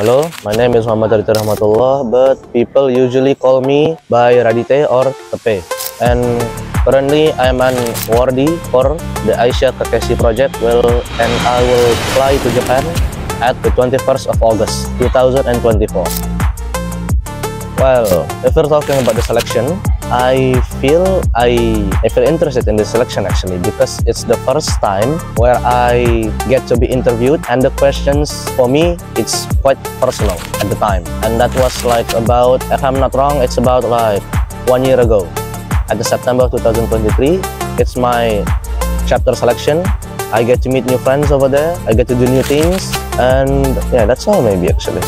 Hello, my name is Muhammad Raditya Rahmatullah, but people usually call me by Radite or Tepe. And currently I am an awardee for the Asia Kakashi project, and I will fly to Japan at the 21st of August 2024. Well, if we're talking about the selection, I feel interested in the selection actually, because it's the first time where I get to be interviewed, and the questions for me it's quite personal at the time, and that was like about, if I'm not wrong, it's about like 1 year ago at the September 2023. It's my chapter selection. I get to meet new friends over there, I get to do new things, and yeah, that's all maybe actually.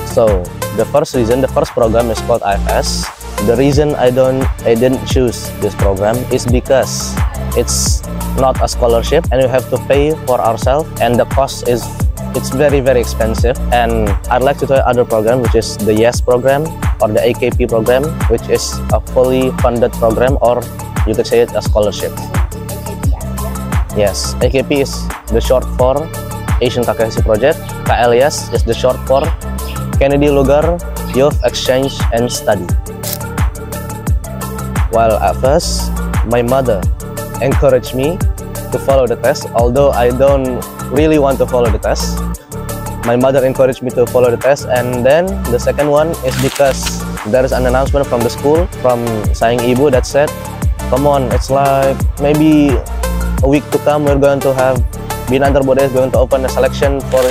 So the first program is called IFS. The reason I didn't choose this program is because it's not a scholarship and we have to pay for ourselves, and the cost it's very expensive. And I'd like to try other program, which is the YES program or the AKP program, which is a fully funded program, or you could say it a scholarship. Yes, AKP is the short for Asian Kakashi Project. KLYS is the short for Kennedy Lugar Youth Exchange and Study. Well, at first, my mother encouraged me to follow the test, although I don't really want to follow the test. My mother encouraged me to follow the test, and then the second one is because there is an announcement from the school, from Sayang Ibu, that said, come on, it's like maybe a week to come, we're going to have Bina Antarboda is going to open a selection for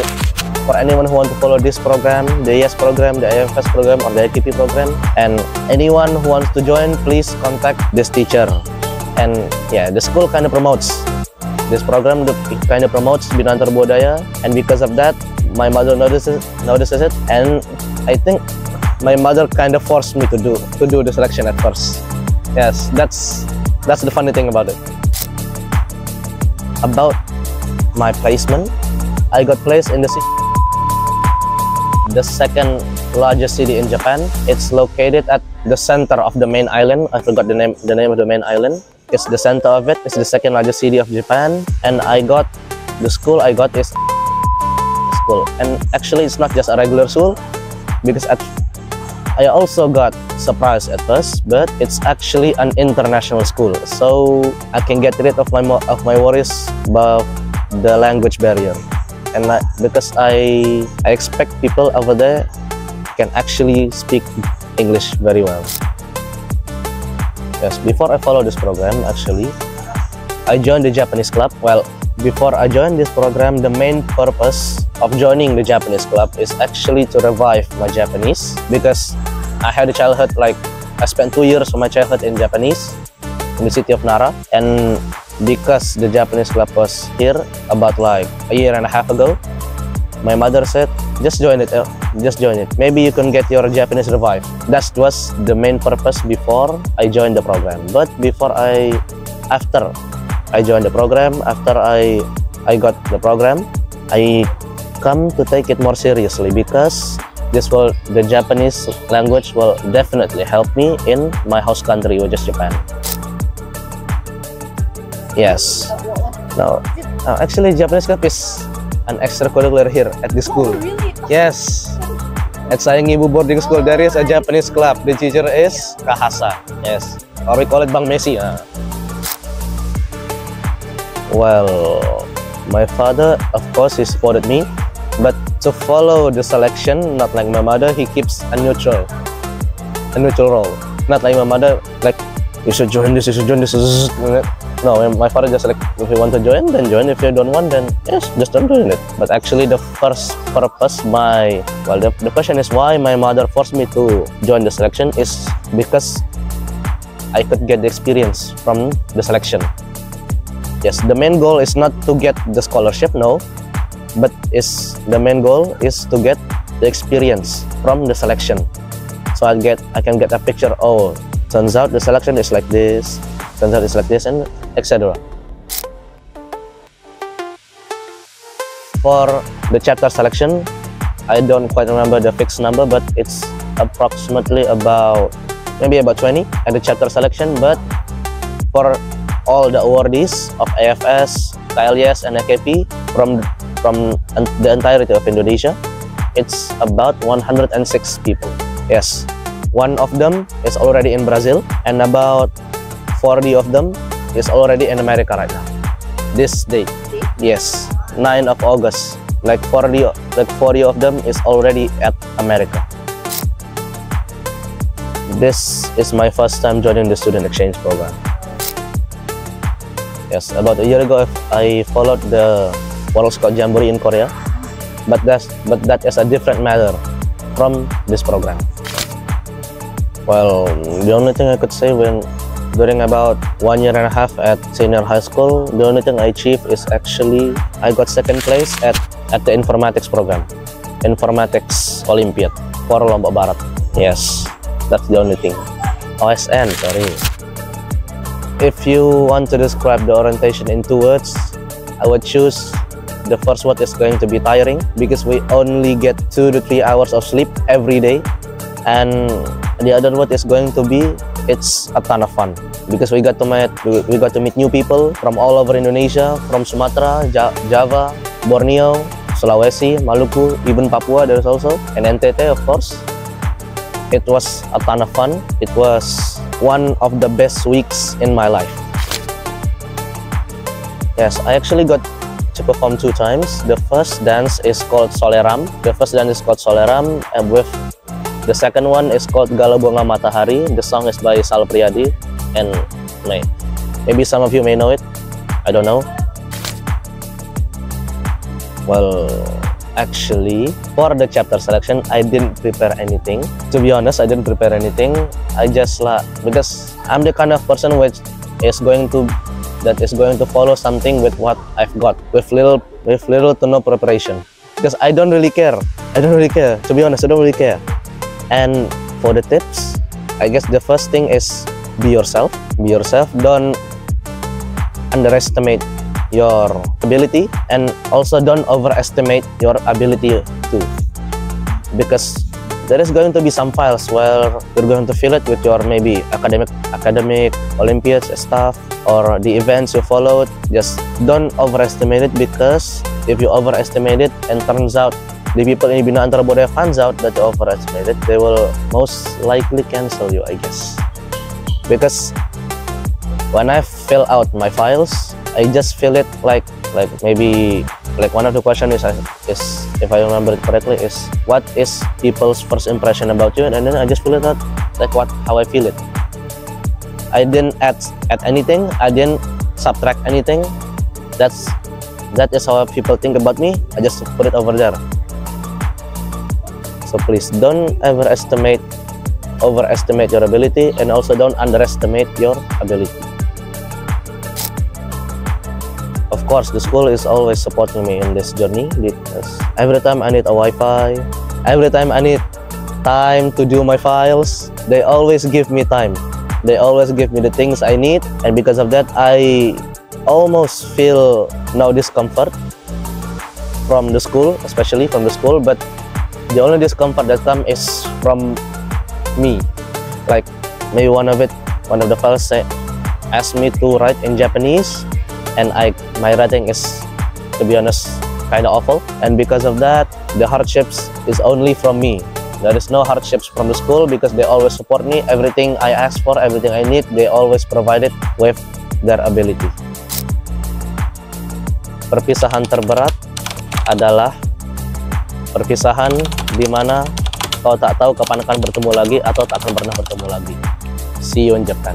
anyone who want to follow this program, the YES program, the IFS program, or the AKP program. And anyone who wants to join, please contact this teacher. And yeah, the school kind of promotes this program, kind of promotes Bina Antarbodaya, and because of that, my mother notices it, and I think my mother kind of forced me to do the selection at first. Yes, that's the funny thing about it. About my placement, I got placed in the second largest city in Japan. It's located at the center of the main island. I forgot the name of the main island. It's the center of it. It's the second largest city of Japan, and the school I got is school. And actually, it's not just a regular school, because I also got surprised at first, but it's actually an international school. So I can get rid of my worries about the language barrier. And because I expect people over there can actually speak English very well. Yes, before I follow this program, actually, I joined the Japanese club. Well, before I joined this program, the main purpose of joining the Japanese club is actually to revive my Japanese, because I had a childhood, like I spent 2 years of my childhood in Japanese, in the city of Nara, and because the Japanese club was here about like a year and a half ago, my mother said, just join it, maybe you can get your Japanese revived. That was the main purpose before I joined the program. But after I joined the program, after I got the program, I come to take it more seriously, because the Japanese language will definitely help me in my host country, which is Japan. Yes. No, actually, Japanese club is an extracurricular here at the school. Oh, really? Yes. At Sayang Ibu boarding school, there is a Japanese club. The teacher is Kahasa. Yes. Or we call it Bang Messi. Well, my father, of course, he supported me, but to follow the selection, not like my mother, he keeps a neutral role. Not like my mother, like, you should join this, No, my father just like, if you want to join, then join. If you don't want, then yes, just don't join it. But actually, the first purpose, the question is why my mother forced me to join the selection is because I could get the experience from the selection. Yes, the main goal is not to get the scholarship, no, but the main goal is to get the experience from the selection. So I can get a picture. Oh, turns out the selection is like this. Turns out it's like this, and etc. For the chapter selection, I don't quite remember the fixed number, but it's approximately maybe about 20 at the chapter selection. But for all the awardees of AFS, KLYS, and AKP from the entirety of Indonesia, it's about 106 people. Yes, one of them is already in Brazil, and about 40 of them is already in America right now. This day, yes, 9 of August, like 40 of them is already at America. This is my first time joining the student exchange program. Yes, about a year ago I followed the World Scout Jamboree in Korea, but that is a different matter from this program. Well, the only thing I could say during about 1.5 years at senior high school, the only thing I achieved is actually I got second place at the informatics program, informatics Olympiad for Lombok Barat. Yes, that's the only thing. OSN, sorry. If you want to describe the orientation in 2 words, I would choose the first word is going to be tiring, because we only get 2 to 3 hours of sleep every day, and the other word is going to be it's a ton of fun, because we got to meet new people from all over Indonesia, from Sumatra, Java, Borneo, Sulawesi, Maluku, even Papua there's also, and NTT of course. It was a ton of fun. It was one of the best weeks in my life. Yes, I actually got to perform 2 times. The first dance is called Soleram. And with the second one is called Galau Bunga Matahari. The song is by Sal Priadi, and maybe some of you may know it. I don't know. Well, actually, for the chapter selection, I didn't prepare anything. To be honest, I didn't prepare anything. I just because I'm the kind of person which is going to follow something with what I've got, with little to no preparation. Because I don't really care. To be honest, I don't really care. And for the tips, I guess the first thing is be yourself. Don't underestimate your ability, and also don't overestimate your ability too, because there is going to be some files where you're going to fill it with your maybe academic Olympiads stuff or the events you followed. Just don't overestimate it, because if you overestimate it and turns out the people in Bina Antara Budaya finds out that you overestimated, they will most likely cancel you, I guess. Because when I fill out my files, I just feel it like maybe one of the questions is if I remember it correctly, is what is people's first impression about you, and then I just fill it out like how I feel it. I didn't add anything, I didn't subtract anything. That is how people think about me. I just put it over there. So please don't overestimate your ability, and also don't underestimate your ability. Of course, the school is always supporting me in this journey, because every time I need a Wi-Fi, every time I need time to do my files, they always give me time. They always give me the things I need, and because of that, I almost feel no discomfort from the school, especially from the school. But the only discomfort that comes is from me. Like maybe one of the files asked me to write in Japanese, and my writing is, to be honest, kind of awful, and because of that, the hardships is only from me. There is no hardships from the school, because they always support me. Everything I ask for, everything I need, they always provide it with their ability. Perpisahan terberat adalah perpisahan di mana kau tak tahu kapan akan bertemu lagi atau tak akan pernah bertemu lagi. See you in Japan.